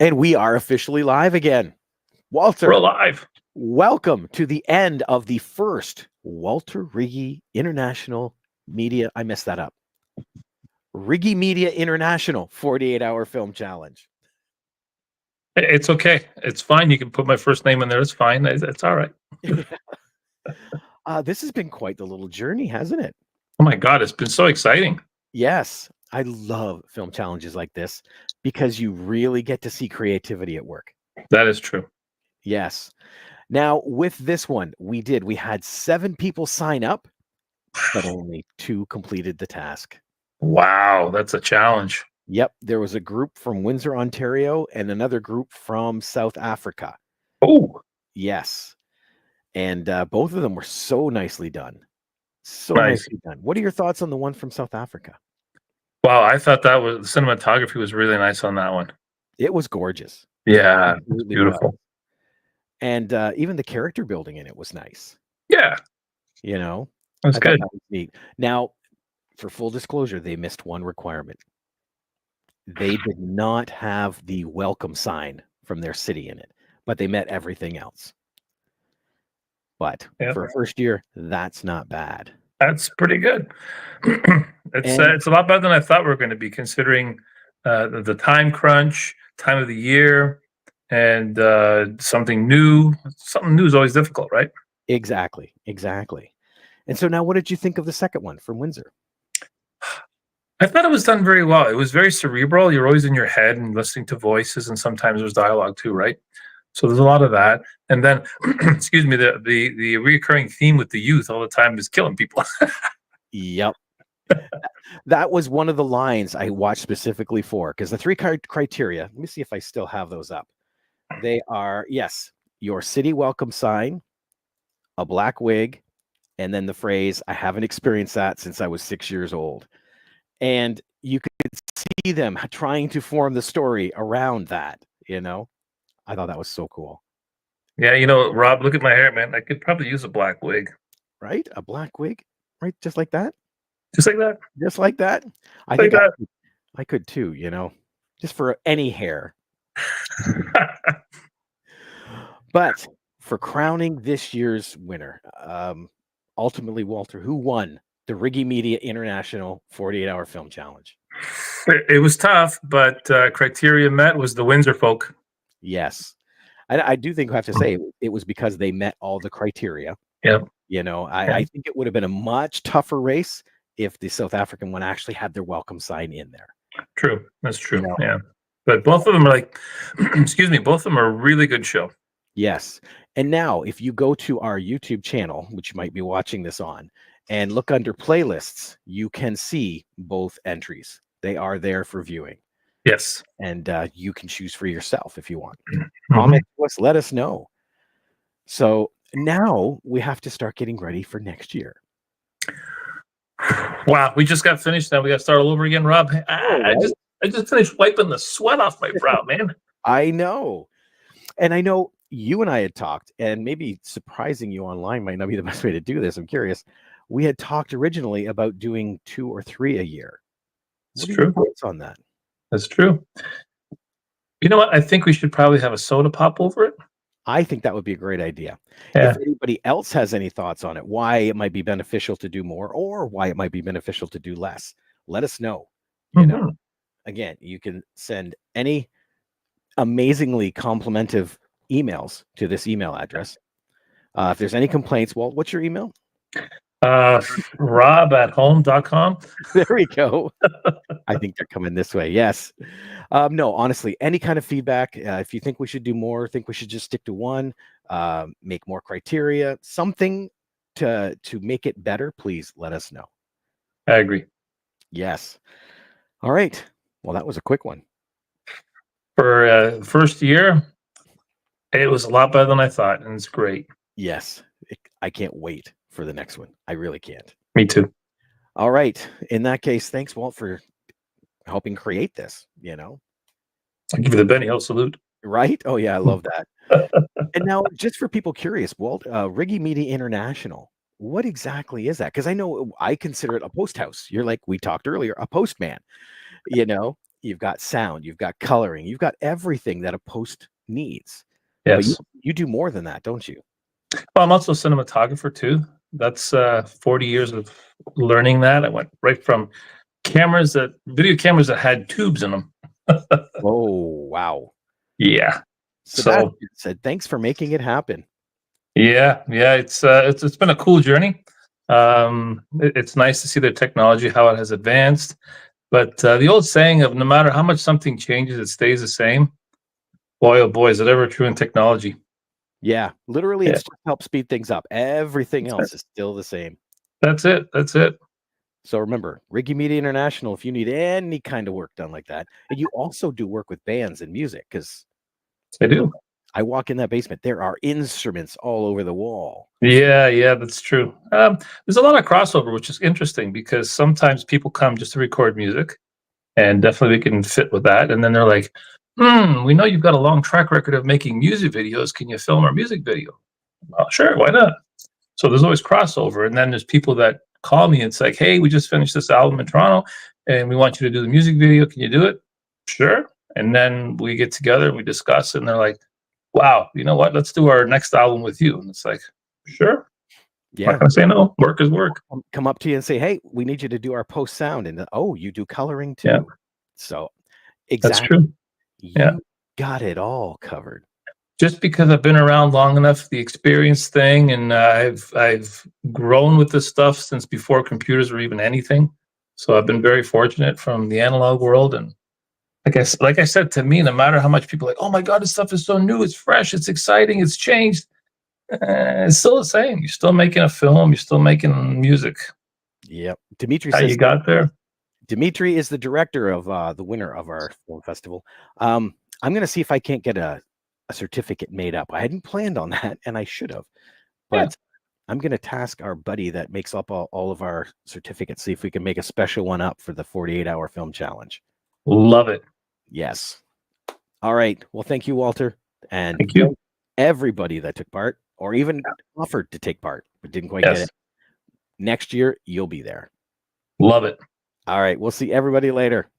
And we are officially live again. We're Walter, alive. welcome to the end of the first Walter Riggi International Media. I messed that up. Riggi Media International 48-hour film challenge. It's okay. It's fine. You can put my first name in there. It's fine. It's all right. This has been quite the little journey, hasn't it? Oh my God, it's been so exciting. Yes, I love film challenges like this because you really get to see creativity at work. That is true. Yes. Now, with this one, we had 7 people sign up, but only 2 completed the task. Wow, that's a challenge. Yep, there was a group from Windsor, Ontario, and another group from South Africa. Oh, Yes, and both of them were so nicely done. So nice. nicely done. What are your thoughts on the one from South Africa? Wow, I thought that was the cinematography was really nice on that one. It was gorgeous. It Yeah, it's absolutely was. beautiful. And even the character building in it was nice. Yeah, You know, that's I thought good. that was neat. Now, for full disclosure, they missed one requirement. They did not have the welcome sign from their city in it, but they met everything else. But Yeah, for a first year, that's not bad. that's pretty good. And It's a lot better than I thought we were going to be, considering the time crunch, time of the year, and something new. Something new is always difficult, right? exactly, exactly. And so now what did you think of the second one from Windsor? I thought it was done very well. It was very cerebral. You're always in your head and listening to voices, and sometimes there's dialogue too, right? So there's a lot of that. And then, excuse me, the recurring theme with the youth all the time is killing people. Yep. That was one of the lines I watched specifically for because the 3 criteria, let me see if I still have those up. They are, yes, your city welcome sign, a black wig, and then the phrase, I haven't experienced that since I was 6 years old. And you could see them trying to form the story around that, you know? I thought that was so cool. Yeah, Rob, look at my hair, man. I could probably use a black wig, Right? A black wig, right? Just like that? just like that, Just like that? I like think that. I could too, just for any hair. But for crowning this year's winner, ultimately, Walter, who won the Riggi Media International 48-hour film challenge? It was tough, but criteria met was the Windsor folk. Yes. I do think I have to say it was because they met all the criteria. Yep. I think it would have been a much tougher race if the South African one actually had their welcome sign in there. True. That's true. You know? Yeah. But both of them are like, excuse me, both of them are a really good show. Yes. And now, if you go to our YouTube channel, which you might be watching this on, and look under playlists, you can see both entries. They are there for viewing. Yes. And you can choose for yourself if you want. Mhm. Comment to us, let us know. So now we have to start getting ready for next year. Wow, we just got finished. Now we got to start all over again, Rob. I just finished wiping the sweat off my brow, man. I know. And I know you and I had talked, and maybe surprising you online might not be the best way to do this. I'm curious. We had talked originally about doing 2 or 3 a year. It's What are your true. thoughts on that? That's true. You know what? I think we should probably have a soda pop over it. I think that would be a great idea. Yeah. If anybody else has any thoughts on it, why it might be beneficial to do more or why it might be beneficial to do less, let us know. Mhm. Again, you can send any amazingly complimentive emails to this email address. If there's any complaints, well, what's your email? Rob@home.com. There we go. I think they're coming this way. Yes. No, honestly, any kind of feedback. If you think we should do more, think we should just stick to one, make more criteria, something to make it better, please let us know. I agree. Yes. All right. Well, that was a quick one. For first year, it was a lot better than I thought, and it's great. Yes. I can't wait for the next one. I really can't. Me too. All right. In that case, thanks, Walt, for helping create this, I'll give you the Benny Hill salute. Right? Oh, yeah. I love that. And now, just for people curious, Walt, Riggi Media International, what exactly is that? Because I know I consider it a post house. You're like we talked earlier, a postman. you've got sound, you've got coloring, you've got everything that a post needs. But Yes. you do more than that, don't you? Well, I'm also a cinematographer too. That's 40 years of learning that. I went right from video cameras that had tubes in them. Oh, wow. Yeah. So that So being said, thanks for making it happen. yeah, it's been a cool journey. It's nice to see the technology how it has advanced. But the old saying of no matter how much something changes, it stays the same. Boy, oh boy, is it ever true in technology? Yeah, literally, Yeah, it's just helped speed things up. Everything else is still the same. that's it. That's it. So remember, Riggi Media International, if you need any kind of work done like that, and you also do work with bands and music, because I do. I walk in that basement, there are instruments all over the wall. Yeah, that's true. There's a lot of crossover, which is interesting because sometimes people come just to record music, and definitely we can fit with that. And then they're like, we know you've got a long track record of making music videos. Can you film our music video? Well, sure, why not? So there's always crossover. And then there's people that call me and it's like, hey, we just finished this album in Toronto and we want you to do the music video. Can you do it? Sure. And then we get together and we discuss, and they're like, wow, you know what? Let's do our next album with you. And it's like, sure. I'm Yeah, not going to say no. Work is work. come up to you and say, hey, we need you to do our post sound. And oh, you do coloring too. Yeah, So that's exactly, true. Yeah. you got it all covered. Just because I've been around long enough, the experience thing, and I've grown with this stuff since before computers were even anything. So I've been very fortunate from the analog world. And like I said, to me, no matter how much people are like, oh my god, this stuff is so new, it's fresh, it's exciting, it's changed. It's still the same. You're still making a film. You're still making music. Yep. Dimitri How says you got there? Dimitri is the director of the winner of our film festival. I'm going to see if I can't get a certificate made up. I hadn't planned on that, and I should have, Yeah, but I'm going to task our buddy that makes up all of our certificates, see if we can make a special one up for the 48-hour film challenge. love it. Yes. All right. Well, thank you, Walter, and Thank you. everybody that took part or even offered to take part but didn't quite get Yes, it. Next year, you'll be there. love it. All right. We'll see everybody later.